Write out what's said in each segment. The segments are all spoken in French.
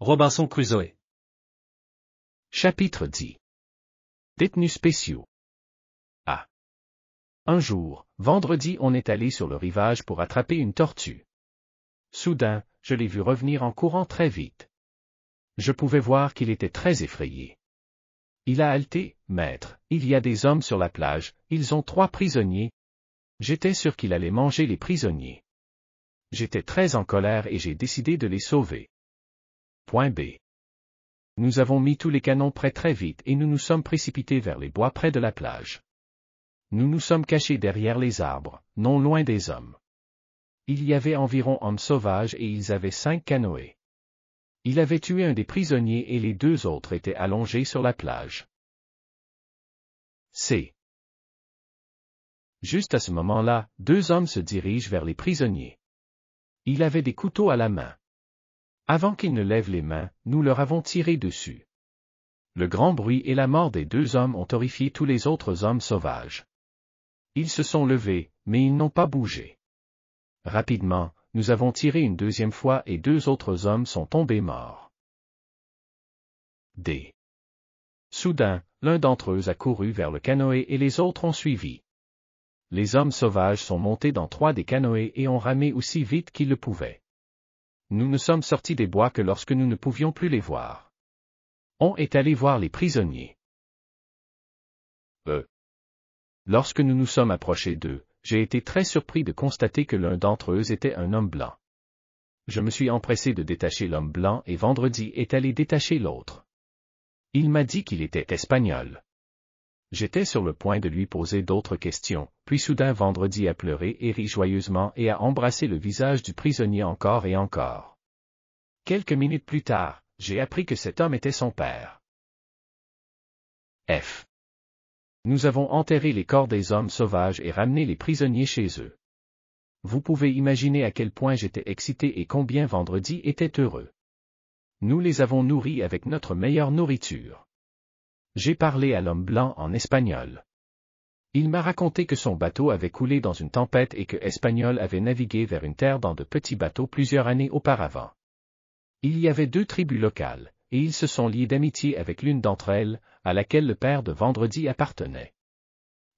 Robinson Crusoe. Chapitre 10. Détenus spéciaux. Ah. Un jour, vendredi, on est allé sur le rivage pour attraper une tortue. Soudain, je l'ai vu revenir en courant très vite. Je pouvais voir qu'il était très effrayé. Il a halté, maître, il y a des hommes sur la plage, ils ont 3 prisonniers. J'étais sûr qu'il allait manger les prisonniers. J'étais très en colère et j'ai décidé de les sauver. Point B. Nous avons mis tous les canons prêts très vite et nous nous sommes précipités vers les bois près de la plage. Nous nous sommes cachés derrière les arbres, non loin des hommes. Il y avait environ hommes sauvages et ils avaient 5 canoës. Il avait tué un des prisonniers et les 2 autres étaient allongés sur la plage. C. Juste à ce moment-là, 2 hommes se dirigent vers les prisonniers. Il avait des couteaux à la main. Avant qu'ils ne lèvent les mains, nous leur avons tiré dessus. Le grand bruit et la mort des 2 hommes ont horrifié tous les autres hommes sauvages. Ils se sont levés, mais ils n'ont pas bougé. Rapidement, nous avons tiré une 2e fois et 2 autres hommes sont tombés morts. D. Soudain, l'un d'entre eux a couru vers le canoë et les autres ont suivi. Les hommes sauvages sont montés dans 3 des canoës et ont ramé aussi vite qu'ils le pouvaient. Nous ne sommes sortis des bois que lorsque nous ne pouvions plus les voir. On est allé voir les prisonniers. Lorsque nous nous sommes approchés d'eux, j'ai été très surpris de constater que l'un d'entre eux était un homme blanc. Je me suis empressé de détacher l'homme blanc et vendredi est allé détacher l'autre. Il m'a dit qu'il était espagnol. J'étais sur le point de lui poser d'autres questions, puis soudain vendredi a pleuré et ri joyeusement et a embrassé le visage du prisonnier encore et encore. Quelques minutes plus tard, j'ai appris que cet homme était son père. F. Nous avons enterré les corps des hommes sauvages et ramené les prisonniers chez eux. Vous pouvez imaginer à quel point j'étais excité et combien vendredi était heureux. Nous les avons nourris avec notre meilleure nourriture. J'ai parlé à l'homme blanc en espagnol. Il m'a raconté que son bateau avait coulé dans une tempête et que Espagnol avait navigué vers une terre dans de petits bateaux plusieurs années auparavant. Il y avait 2 tribus locales, et ils se sont liés d'amitié avec l'une d'entre elles, à laquelle le père de vendredi appartenait.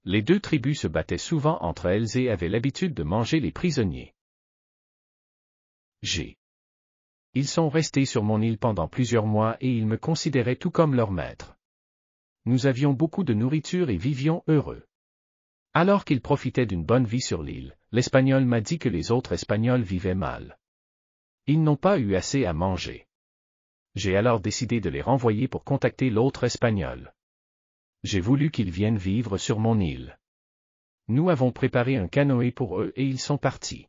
Les 2 tribus se battaient souvent entre elles et avaient l'habitude de manger les prisonniers. G. Ils sont restés sur mon île pendant plusieurs mois et ils me considéraient tout comme leur maître. Nous avions beaucoup de nourriture et vivions heureux. Alors qu'ils profitaient d'une bonne vie sur l'île, l'Espagnol m'a dit que les autres Espagnols vivaient mal. Ils n'ont pas eu assez à manger. J'ai alors décidé de les renvoyer pour contacter l'autre Espagnol. J'ai voulu qu'ils viennent vivre sur mon île. Nous avons préparé un canoë pour eux et ils sont partis.